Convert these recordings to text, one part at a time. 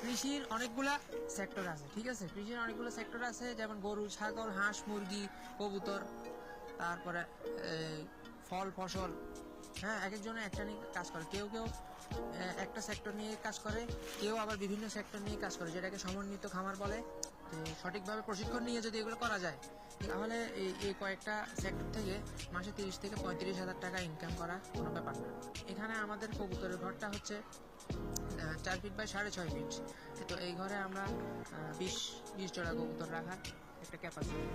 কৃষির অনেকগুলা সেক্টর আছে, ঠিক আছে। কৃষির অনেকগুলো সেক্টর আছে, যেমন গরু, ছাগল, হাঁস, মুরগি, কবুতর, তারপরে ফল ফসল। হ্যাঁ, এক একজনে একটা নিয়ে কাজ করে। কেউ কেউ একটা সেক্টর নিয়ে কাজ করে, কেউ আবার বিভিন্ন সেক্টর নিয়ে কাজ করে, যেটাকে সমন্বিত খামার বলে। তো সঠিকভাবে প্রশিক্ষণ নিয়ে যদি এগুলো করা যায়, তাহলে এই কয়েকটা সেক্টর থেকে মাসে 30 থেকে 35,000 টাকা ইনকাম করা কোনো ব্যাপার না। এখানে আমাদের কবুতরের ঘরটা হচ্ছে 4 ফিট বাই 6.5 ফিট। তো এই ঘরে আমরা 20 জোড়া কবুতর রাখার একটা ক্যাপাসিটি।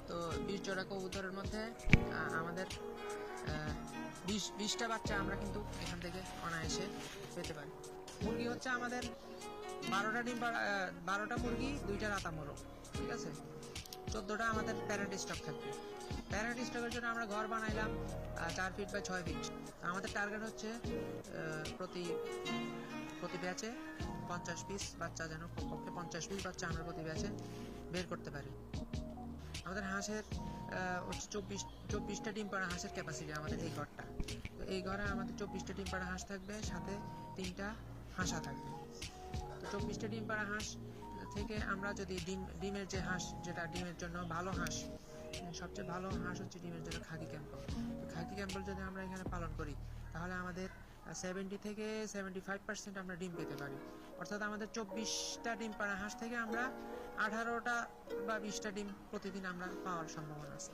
তো 20 জোড়া কবুতরের মধ্যে আমাদের 20টা বাচ্চা আমরা কিন্তু এখান থেকে অনায়াসে পেতে পারি। মুরগি হচ্ছে আমাদের 12টা ডিম, 12টা মুরগি, 2টা রাতা মোরগ, ঠিক আছে। 14টা আমাদের প্যারেন্ট স্টক থাকবে। প্যারেন্ট স্টকের জন্য আমরা ঘর বানাইলাম 4 ফিট বাই 6 ফিট। আমাদের টার্গেট হচ্ছে প্রতি ব্যাচে 50 পিস বাচ্চা, যেন কমপক্ষে 50 পিস বাচ্চা আমরা প্রতি ব্যাচে বের করতে পারি। আমাদের হাঁসের হচ্ছে 24টা ডিম পাড়া হাঁসের ক্যাপাসিটি আমাদের এই ঘরটা। তো এই ঘরে আমাদের 24টা ডিম পাড়া হাঁস থাকবে, সাথে 3টা হাঁসা থাকবে। তো 24টা ডিম পাড়া হাঁস থেকে আমরা যদি ডিমের যে হাঁস, যেটা ডিমের জন্য ভালো হাঁস, সবচেয়ে ভালো হাঁস হচ্ছে ডিমের জন্য খাকি ক্যাম্পল। খাকি ক্যাম্পল যদি আমরা এখানে পালন করি, তাহলে আমাদের 70 থেকে 75% আমরা ডিম পেতে পারি। অর্থাৎ আমাদের 24টা ডিম পাড়া হাঁস থেকে আমরা 18টা বা 20টা ডিম প্রতিদিন আমরা পাওয়ার সম্ভাবনা আছে।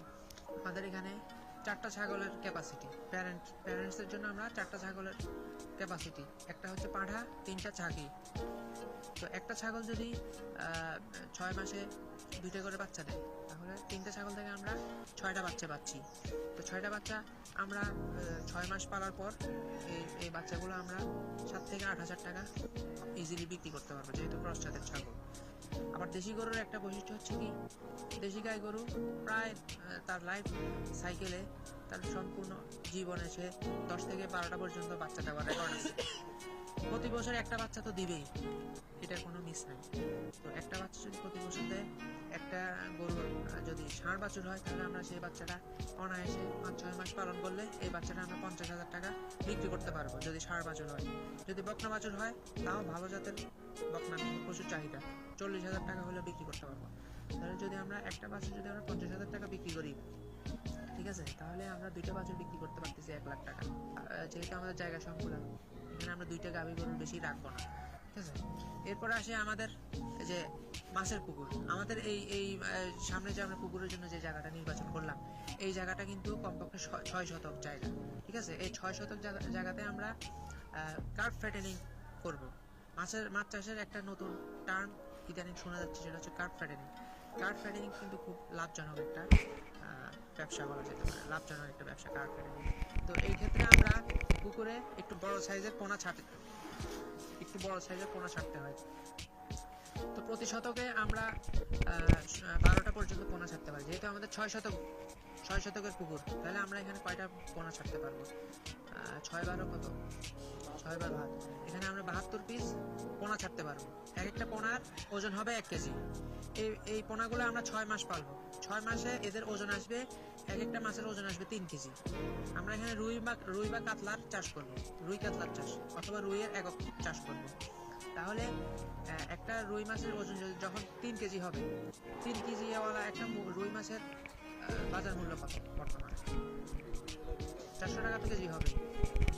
আমাদের এখানে 4টা ছাগলের ক্যাপাসিটি, প্যারেন্টসের জন্য আমরা 4টা ছাগলের ক্যাপাসিটি। একটা হচ্ছে পাঁঠা, 3টা ছাগি। তো একটা ছাগল যদি 6 মাসে 2টা করে বাচ্চা দেয়, তাহলে 3টে ছাগল থেকে আমরা 6টা বাচ্চা পাচ্ছি। তো 6টা বাচ্চা আমরা 6 মাস পালার পর এই বাচ্চাগুলো আমরা 7 থেকে 8,000 টাকা ইজিলি বিক্রি করতে পারবো, যেহেতু ক্রস জাতের ছাগল। আবার দেশি গরুর একটা বৈশিষ্ট্য হচ্ছে কি, দেশি গাই গরু প্রায় তার লাইফ সাইকেলে, তার সম্পূর্ণ জীবনে সে 10 থেকে 12টা পর্যন্ত বাচ্চা দেওয়ার রেকর্ড আছে। প্রতি বছর একটা বাচ্চা তো দিবেই, এটার কোনো মিস নাই। তো একটা বাচ্চা যদি প্রতি বছর দেয়, একটা গরুর যদি ষাঁড় বাছুর হয়, তাহলে আমরা সেই বাচ্চাটা অনায়াসে 5-6 মাস পালন করলে এই বাচ্চাটা আমরা 50,000 টাকা বিক্রি করতে পারবো, যদি ষাঁড় বাছুর হয়। যদি বকনা বাছুর হয়, তাও ভালো জাতের বকনা, প্রচুর চাহিদা, 40,000 টাকা হলে বিক্রি করতে পারবো। তাহলে যদি আমরা একটা বাছুর যদি আমরা 50,000 টাকা বিক্রি করি, ঠিক আছে, তাহলে আমরা 2টা বাছুর বিক্রি করতে পারতেছি 1 লাখ টাকা। যেহেতু আমাদের জায়গা সংকুলান, এখানে আমরা 2টা গাভী গরুর বেশি রাখবো না, ঠিক আছে। এরপরে আসে আমাদের যে মাছের পুকুর। আমাদের এই সামনে যে আমরা পুকুরের জন্য যে জায়গাটা নির্বাচন করলাম, এই জায়গাটা কিন্তু কমপক্ষে 6 শতক জায়গা, ঠিক আছে। এই 6 শতক জায়গাতে আমরা কার্প ফ্যাটেনিং করব। মাছ চাষের একটা নতুন টার্ম ইদানিং শোনা যাচ্ছে, সেটা হচ্ছে কার্প ফ্যাটেনিং। কার্প ফ্যাটেনিং কিন্তু খুব লাভজনক একটা ব্যবসা বলা যেতে পারে, লাভজনক একটা ব্যবসা কার্প ফ্যাটেনিং। তো এই ক্ষেত্রে আমরা পুকুরে একটু বড় সাইজের পোনা ছাড়তে হয়। তো প্রতি শতকে আমরা 12টা পর্যন্ত পোনা ছাড়তে পারি। যেহেতু আমাদের 6 শতকের পুকুর, তাহলে আমরা এখানে কয়টা পোনা ছাড়তে পারবো? 6-12 কত? 6-12 এখানে আমরা 72 পিস পোনা ছাড়তে পারবো। এক একটা পোনার ওজন হবে 1 কেজি। এই পোনাগুলো আমরা 6 মাস পালবো। 6 মাসে এদের ওজন আসবে, এক একটা মাছের ওজন আসবে 3 কেজি। আমরা এখানে রুই বা কাতলার চাষ করব, রুই কাতলার চাষ, অথবা রুইয়ের একক চাষ করব। তাহলে একটা রুই মাছের ওজন যখন 3 কেজি হবে, 3 কেজিওয়ালা একটা রুই মাছের বাজার মূল্য কত বর্তমানে? 400 টাকা তো কেজি হবে,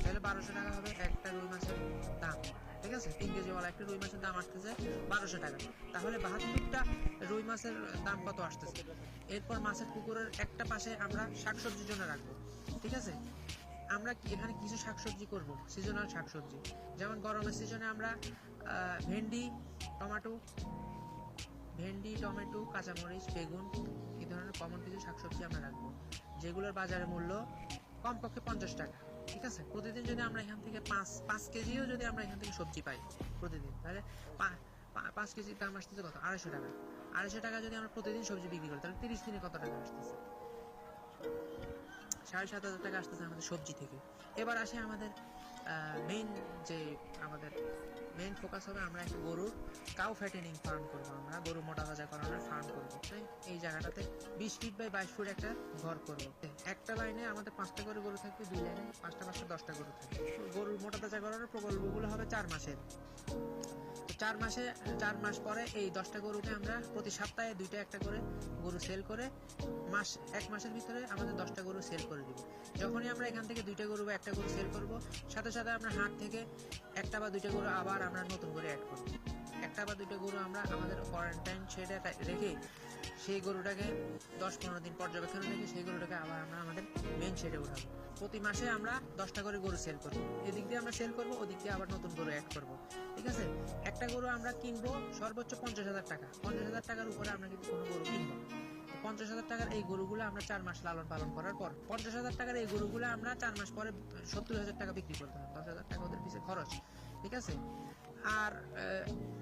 তাহলে 1200 টাকা হবে একটা রুই মাছের দাম, ঠিক আছে। 3 কেজিওয়ালা একটা রুই মাছের দাম আসতেছে 1200 টাকা। তাহলে 72টা রুই মাছের দাম কত আসতেছে? এরপর মাছের পুকুরের একটা পাশে আমরা শাকসবজির জন্য রাখবো, ঠিক আছে। আমরা এখানে কিছু শাকসবজি করব, সিজনাল শাকসবজি। যেমন গরমের সিজনে আমরা ভেন্ডি, টমেটো, কাঁচামরিচ, বেগুন, এই ধরনের কমন কিছু শাকসবজি আমরা রাখবো, যেগুলোর বাজারে মূল্য কমপক্ষে 50 টাকা, ঠিক আছে। প্রতিদিন যদি আমরা এখান থেকে 5 কেজিও যদি আমরা এখান থেকে সবজি পাই প্রতিদিন, তাহলে 5 কেজির দাম আসতেছে কত? 250 টাকা। 250 টাকা যদি আমরা প্রতিদিন সবজি বিক্রি করি, তাহলে 30 দিনে কত টাকা আসতেছে? 7,500 টাকা আসতেছে আমাদের সবজি থেকে। এবার আসে আমাদের মেইন যে আমাদের মেইন ফোকাস হবে আমরা একটা গরুর কাউ ফ্যাটেনিং ফার্ম করবো, আমরা গরু মোটা তাজাকরণের ফার্ম করবো। এই জায়গাটাতে 20 ফিট বাই 22 ফুট একটা ঘর করবো। একটা লাইনে আমাদের 5টা করে গরু থাকবে, 2 লাইনে 5টা 10টা গরু থাকবে। গরুর মোটা তাজাকরণের প্রকল্পগুলো হবে 4 মাসের। 4 মাস পরে এই 10টা গরুকে আমরা প্রতি সপ্তাহে 2টা একটা করে গরু সেল করে 1 মাসের ভিতরে আমাদের 10টা গরু সেল করে দিব। যখনই আমরা এখান থেকে 2টা গরু বা একটা গরু সেল করব, সাথে সাথে আমরা হাট থেকে একটা বা 2টা গরু আবার আমরা নতুন করে অ্যাড করব। একটা বা 2টা গরু আমরা আমাদের কোয়ারেন্টাইন শেডে রেখে সেই গরুটাকে 10-15 দিন পর্যবেক্ষণে রেখে সেই গরুটাকে আবার আমরা আমাদের মেইন শেডে উঠাবো। প্রতি মাসে আমরা 10টা করে গরু সেল করবো, এদিক দিয়ে আমরা সেল করবো, ওদিক দিয়ে আবার নতুন গরু অ্যাড করবো। ঠিক আছে, একটা গরু আমরা কিনবো সর্বোচ্চ 50,000 টাকা। 50,000 টাকার উপরে আমরা কিন্তু কোনো গরু কিনবো না। 50,000 টাকার এই গরুগুলো আমরা 4 মাস লালন পালন করার পর 50,000 টাকার এই গরুগুলো আমরা 4 মাস পরে 70,000 টাকা বিক্রি করতে হবে। 10,000 টাকা ওদের পিছে খরচ। ঠিক আছে, আর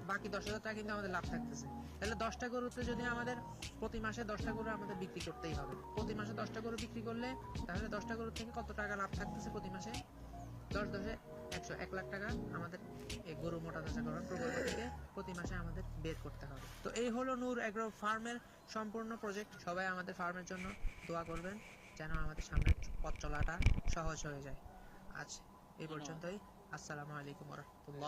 বাকি 10,000 টাকা কিন্তু আমাদের লাভ থাকতেছে। তাহলে 10টা গরুতে যদি আমাদের প্রতি মাসে 10টা গরু আমাদের বিক্রি করতেই হবে। প্রতি মাসে 10টা গরু বিক্রি করলে তাহলে 10টা গরু থেকে কত টাকা লাভ থাকতেছে প্রতি মাসে? 10 1 লাখ টাকা আমাদের এই গরু মোটা তাজাকরণ প্রকল্প থেকে প্রতি মাসে আমাদের বের করতে হবে। তো এই হলো নূর এগ্রো ফার্মের সম্পূর্ণ প্রজেক্ট। সবাই আমাদের ফার্মের জন্য দোয়া করবেন যেন আমাদের সামনে পথ চলাটা সহজ হয়ে যায়। আজ এই পর্যন্তই। আসসালামু আলাইকুম ওয়া রাহমাতুল্লাহ।